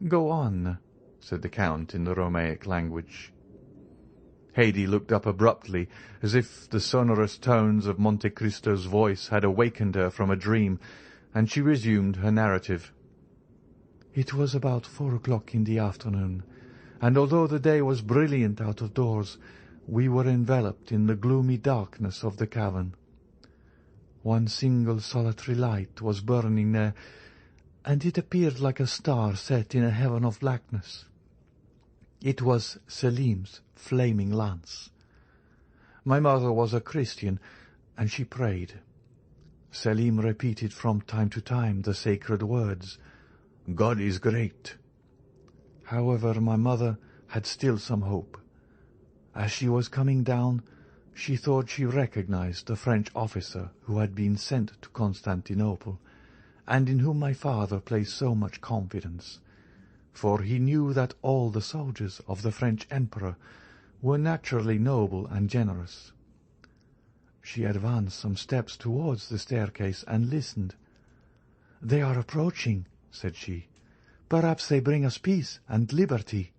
"Go on," said the Count in the Romaic language. Haydée looked up abruptly, as if the sonorous tones of Monte Cristo's voice had awakened her from a dream, and she resumed her narrative. It was about 4 o'clock in the afternoon, and although the day was brilliant out of doors, we were enveloped in the gloomy darkness of the cavern. One single solitary light was burning there, and it appeared like a star set in a heaven of blackness. It was Selim's flaming lance. My mother was a Christian, and she prayed. Selim repeated from time to time the sacred words, "God is great." However, my mother had still some hope. As she was coming down, she thought she recognized the French officer who had been sent to Constantinople, and in whom my father placed so much confidence, for he knew that all the soldiers of the French emperor were naturally noble and generous. She advanced some steps towards the staircase and listened. "They are approaching," said she. "Perhaps they bring us peace and liberty."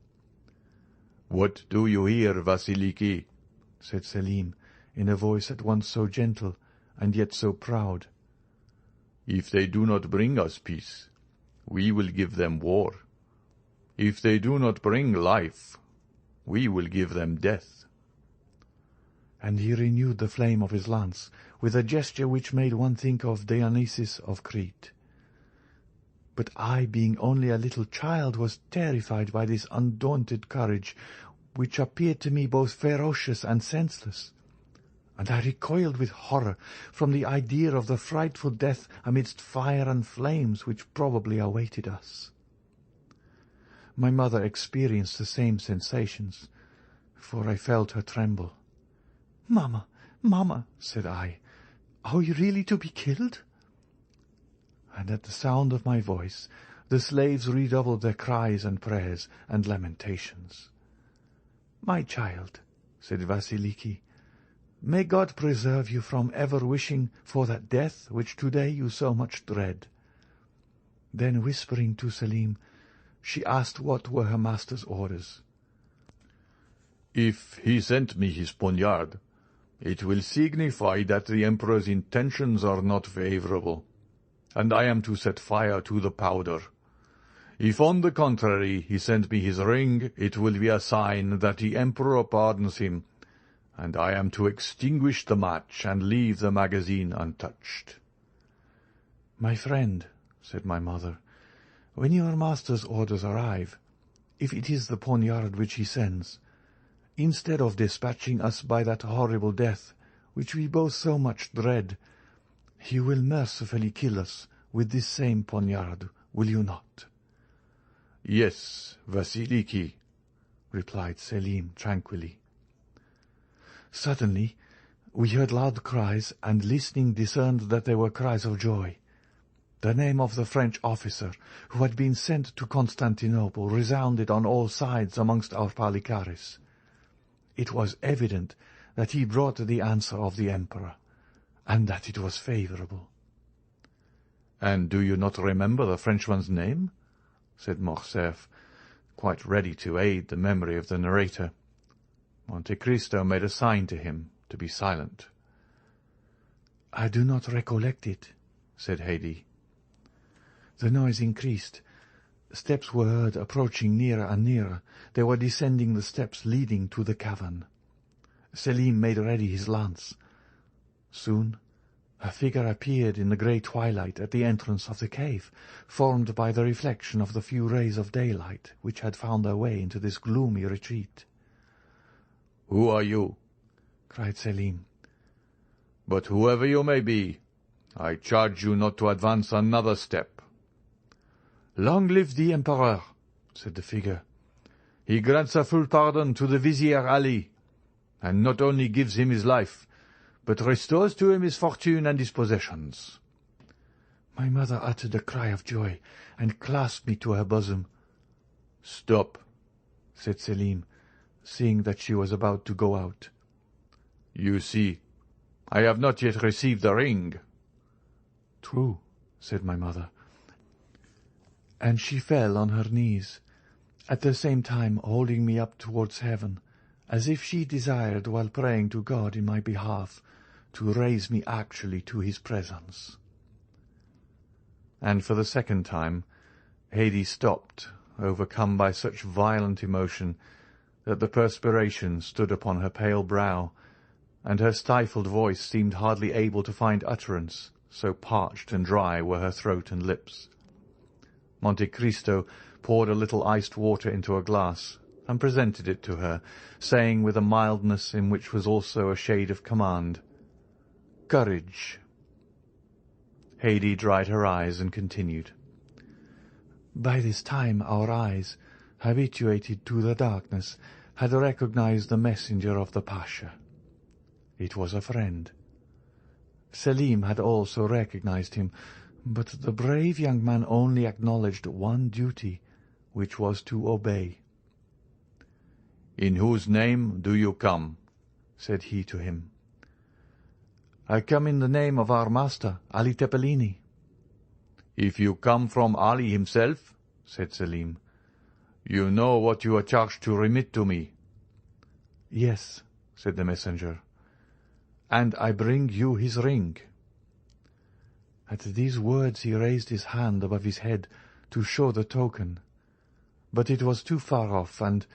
"What do you hear, Vasiliki?" said Selim, in a voice at once so gentle and yet so proud. "If they do not bring us peace, we will give them war. If they do not bring life, we will give them death." And he renewed the flame of his lance with a gesture which made one think of Dionysus of Crete. But I, being only a little child, was terrified by this undaunted courage, which appeared to me both ferocious and senseless, and I recoiled with horror from the idea of the frightful death amidst fire and flames which probably awaited us. My mother experienced the same sensations, for I felt her tremble. "Mamma, mamma," said I, "are we really to be killed?" And at the sound of my voice the slaves redoubled their cries and prayers and lamentations. "My child," said Vasiliki, "may God preserve you from ever wishing for that death which today you so much dread." Then, whispering to Selim, she asked what were her master's orders. "If he sent me his poniard, it will signify that the Emperor's intentions are not favourable, and I am to set fire to the powder. If, on the contrary, he sent me his ring, it will be a sign that the Emperor pardons him, and I am to extinguish the match and leave the magazine untouched." "My friend," said my mother, "when your master's orders arrive, if it is the poniard which he sends, instead of dispatching us by that horrible death which we both so much dread, he will mercifully kill us with this same poniard, will you not?" "Yes, Vasiliki," replied Selim tranquilly. Suddenly we heard loud cries, and listening discerned that they were cries of joy. The name of the French officer who had been sent to Constantinople resounded on all sides amongst our Palikares. It was evident that he brought the answer of the Emperor, and that it was favourable. "And do you not remember the Frenchman's name?" said Morcerf, quite ready to aid the memory of the narrator. Monte Cristo made a sign to him to be silent. "I do not recollect it," said Haydée. The noise increased. Steps were heard approaching nearer and nearer. They were descending the steps leading to the cavern. Selim made ready his lance. Soon a figure appeared in the grey twilight at the entrance of the cave, formed by the reflection of the few rays of daylight which had found their way into this gloomy retreat. "Who are you?" cried Selim. "But whoever you may be, I charge you not to advance another step." "Long live the Emperor," said the figure. "He grants a full pardon to the Vizier Ali, and not only gives him his life, but restores to him his fortune and his possessions." My mother uttered a cry of joy and clasped me to her bosom. "Stop," said Selim, seeing that she was about to go out. "You see, I have not yet received the ring." "True," said my mother, and she fell on her knees, at the same time holding me up towards heaven, as if she desired, while praying to God in my behalf, to raise me actually to his presence. And for the second time Haydée stopped, overcome by such violent emotion that the perspiration stood upon her pale brow, and her stifled voice seemed hardly able to find utterance, so parched and dry were her throat and lips. Monte Cristo poured a little iced water into a glass, and presented it to her, saying with a mildness in which was also a shade of command, "Courage." Haydée dried her eyes and continued, By this time our eyes, habituated to the darkness, had recognized the messenger of the Pasha. It was a friend. Selim had also recognized him, but the brave young man only acknowledged one duty, which was to obey. "In whose name do you come?" said he to him. "I come in the name of our master, Ali Tepelini." "If you come from Ali himself," said Selim, "you know what you are charged to remit to me." "Yes," said the messenger, "and I bring you his ring." At these words he raised his hand above his head to show the token, but it was too far off, and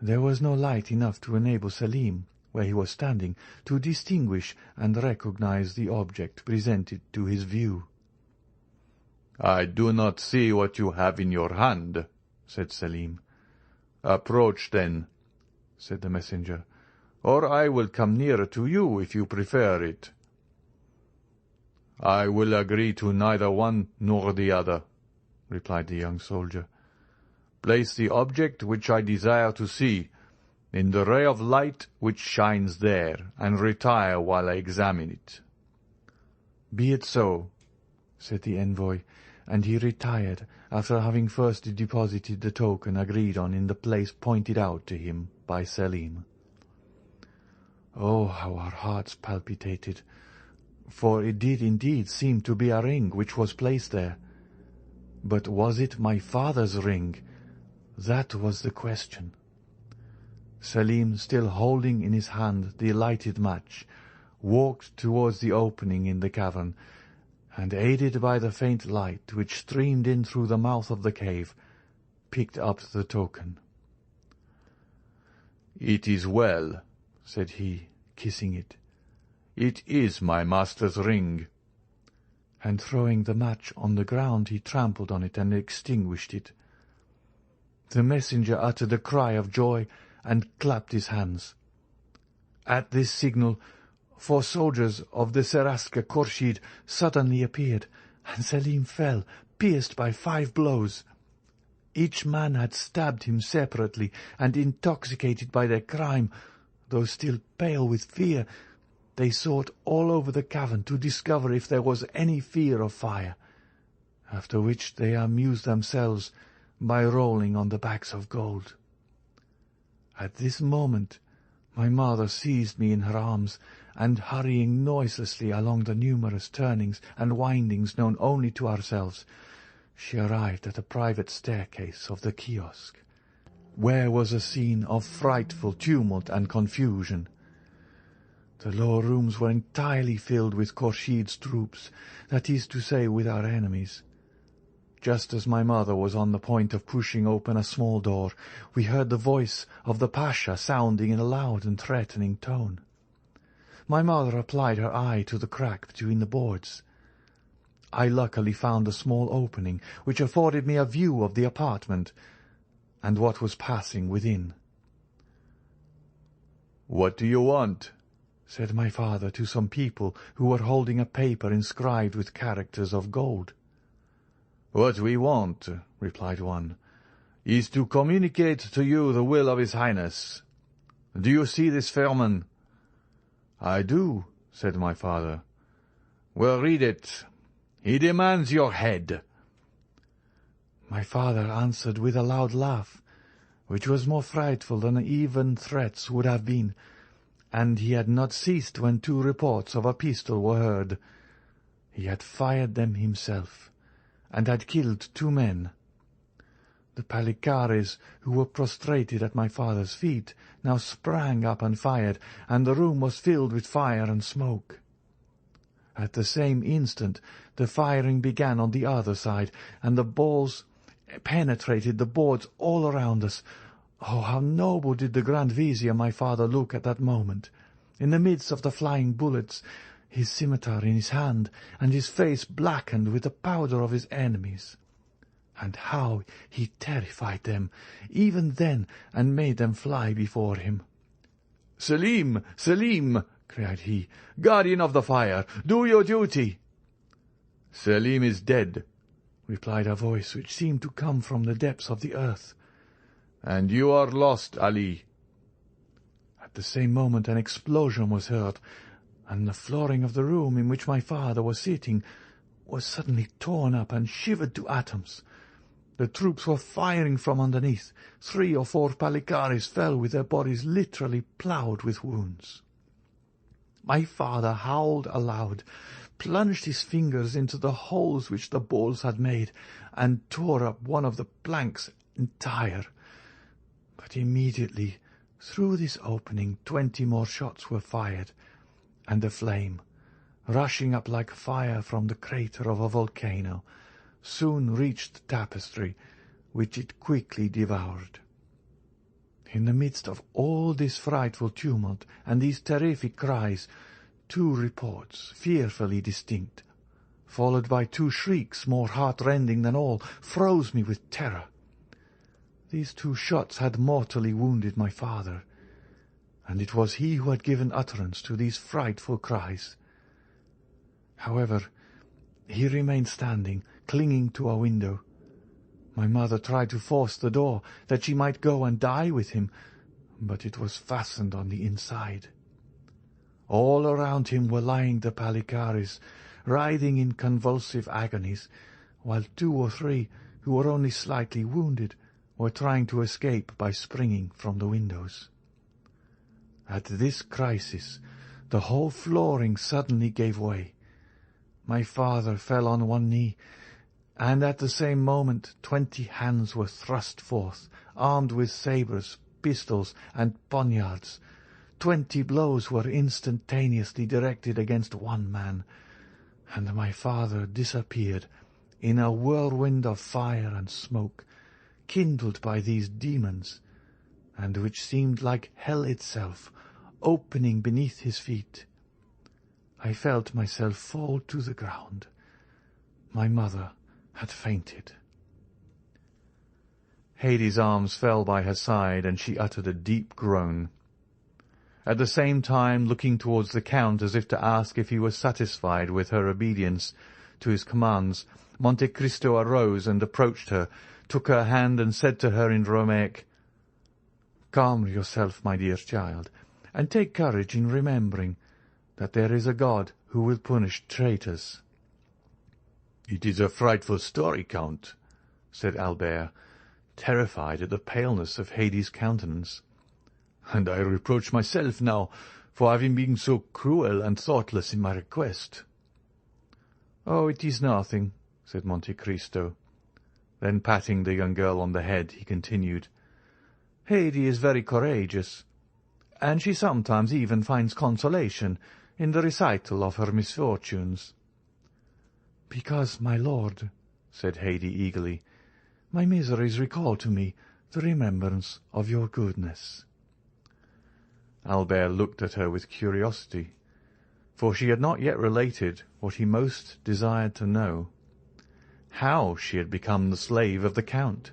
there was no light enough to enable Selim, where he was standing, to distinguish and recognize the object presented to his view. "I do not see what you have in your hand," said Selim. "Approach, then," said the messenger, "or I will come nearer to you if you prefer it." "I will agree to neither one nor the other," replied the young soldier. "Place the object which I desire to see in the ray of light which shines there, and retire while I examine it." "Be it so," said the envoy, and he retired after having first deposited the token agreed on in the place pointed out to him by Selim. Oh, how our hearts palpitated, for it did indeed seem to be a ring which was placed there. But was it my father's ring? That was the question. Selim, still holding in his hand the lighted match, walked towards the opening in the cavern, and, aided by the faint light which streamed in through the mouth of the cave, picked up the token. "It is well," said he, kissing it. "It is my master's ring." And throwing the match on the ground, he trampled on it and extinguished it. The messenger uttered a cry of joy and clapped his hands. At this signal, 4 soldiers of the Seraska Khorshid suddenly appeared, and Selim fell, pierced by 5 blows. Each man had stabbed him separately, and intoxicated by their crime, though still pale with fear, they sought all over the cavern to discover if there was any fear of fire, after which they amused themselves by rolling on the bags of gold. At this moment my mother seized me in her arms, and hurrying noiselessly along the numerous turnings and windings known only to ourselves, she arrived at a private staircase of the kiosk, where was a scene of frightful tumult and confusion. The lower rooms were entirely filled with Khorshid's troops, that is to say, with our enemies. Just as my mother was on the point of pushing open a small door, we heard the voice of the Pasha sounding in a loud and threatening tone. My mother applied her eye to the crack between the boards. I luckily found a small opening, which afforded me a view of the apartment and what was passing within. "What do you want?" said my father to some people who were holding a paper inscribed with characters of gold. "What we want," replied one, "is to communicate to you the will of His Highness. Do you see this firman?" "I do," said my father. "Well, read it. He demands your head." My father answered with a loud laugh, which was more frightful than even threats would have been, and he had not ceased when 2 reports of a pistol were heard. He had fired them himself, and had killed 2 men. The Palikares, who were prostrated at my father's feet, now sprang up and fired, and the room was filled with fire and smoke. At the same instant the firing began on the other side, and the balls penetrated the boards all around us. Oh, how noble did the Grand Vizier my father look at that moment, in the midst of the flying bullets, his scimitar in his hand, and his face blackened with the powder of his enemies. And how he terrified them, even then, and made them fly before him. "Selim! Selim!" cried he, "guardian of the fire, do your duty!" "Selim is dead," replied a voice which seemed to come from the depths of the earth. "And you are lost, Ali." At the same moment an explosion was heard, and the flooring of the room in which my father was sitting was suddenly torn up and shivered to atoms. The troops were firing from underneath. 3 or 4 Palikaris fell with their bodies literally ploughed with wounds. My father howled aloud, plunged his fingers into the holes which the balls had made, and tore up one of the planks entire. But immediately through this opening 20 more shots were fired, and the flame, rushing up like fire from the crater of a volcano, soon reached the tapestry, which it quickly devoured. In the midst of all this frightful tumult and these terrific cries, 2 reports, fearfully distinct, followed by 2 shrieks more heart-rending than all, froze me with terror. These 2 shots had mortally wounded my father, and it was he who had given utterance to these frightful cries. However, he remained standing, clinging to a window. My mother tried to force the door, that she might go and die with him, but it was fastened on the inside. All around him were lying the Palikaris, writhing in convulsive agonies, while 2 or 3, who were only slightly wounded, were trying to escape by springing from the windows. At this crisis the whole flooring suddenly gave way. My father fell on one knee, and at the same moment 20 hands were thrust forth, armed with sabres, pistols, and poniards. 20 blows were instantaneously directed against one man, and my father disappeared in a whirlwind of fire and smoke, kindled by these demons, and which seemed like hell itself, opening beneath his feet. I felt myself fall to the ground. My mother had fainted. Hady's arms fell by her side, and she uttered a deep groan. At the same time, looking towards the Count as if to ask if he was satisfied with her obedience to his commands, Monte Cristo arose and approached her, took her hand, and said to her in Romaic, "Calm yourself, my dear child, and take courage in remembering that there is a God who will punish traitors." "It is a frightful story, Count," said Albert, terrified at the paleness of Hady's countenance, "and I reproach myself now for having been so cruel and thoughtless in my request." "Oh, it is nothing," said Monte Cristo. Then patting the young girl on the head, he continued, "Hady is very courageous, and she sometimes even finds consolation in the recital of her misfortunes." "Because, my lord," said Hady eagerly, "my miseries recall to me the remembrance of your goodness." Albert looked at her with curiosity, for she had not yet related what he most desired to know, how she had become the slave of the Count.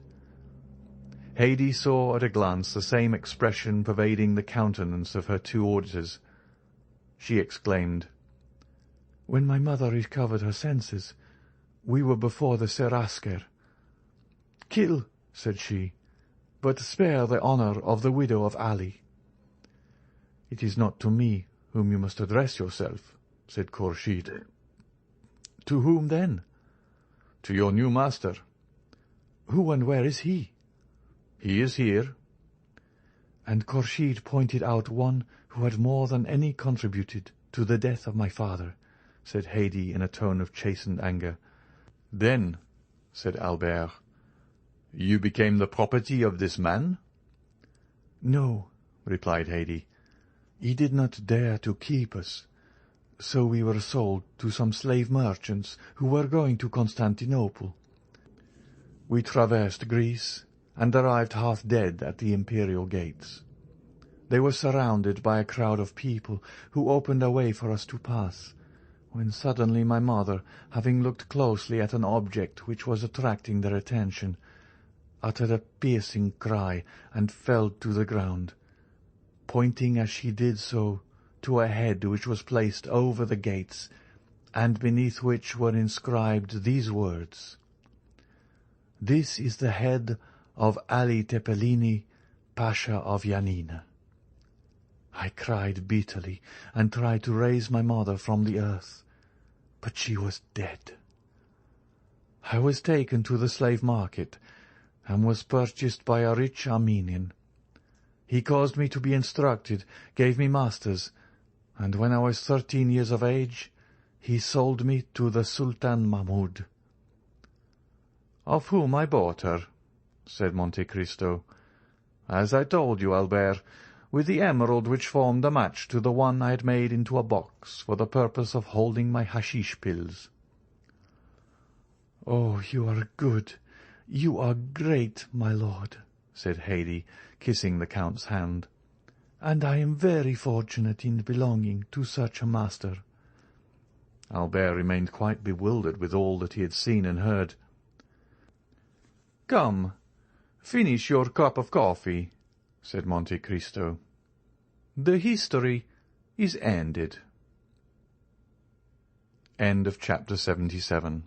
Hady saw at a glance the same expression pervading the countenance of her 2 auditors. She exclaimed, "When my mother recovered her senses, we were before the Seraskier. 'Kill,' said she, 'but spare the honour of the widow of Ali.' 'It is not to me whom you must address yourself,' said Khurshid. 'To whom, then?' 'To your new master.' 'Who and where is he?' 'He is here.' And Khurshid pointed out one who had more than any contributed to the death of my father, said Hady in a tone of chastened anger. 'Then,' said Albert, 'you became the property of this man?' 'No,' replied Hady. 'He did not dare to keep us, so we were sold to some slave merchants who were going to Constantinople. We traversed Greece, and arrived half dead at the imperial gates. They were surrounded by a crowd of people, who opened a way for us to pass, when suddenly my mother, having looked closely at an object which was attracting their attention, uttered a piercing cry and fell to the ground, pointing as she did so to a head which was placed over the gates, and beneath which were inscribed these words: "This is the head of Ali Tepelini, Pasha of Yanina." I cried bitterly, and tried to raise my mother from the earth, but she was dead. I was taken to the slave market, and was purchased by a rich Armenian. He caused me to be instructed, gave me masters, and when I was 13 years of age, he sold me to the Sultan Mahmud. "Of whom I bought her," said Monte Cristo, "as I told you, Albert, with the emerald which formed a match to the one I had made into a box for the purpose of holding my hashish pills." "Oh, you are good, you are great, my lord," said Haydée, kissing the Count's hand, "and I am very fortunate in belonging to such a master." Albert remained quite bewildered with all that he had seen and heard. "Come, finish your cup of coffee," said Monte Cristo. "The history is ended." End of chapter 77.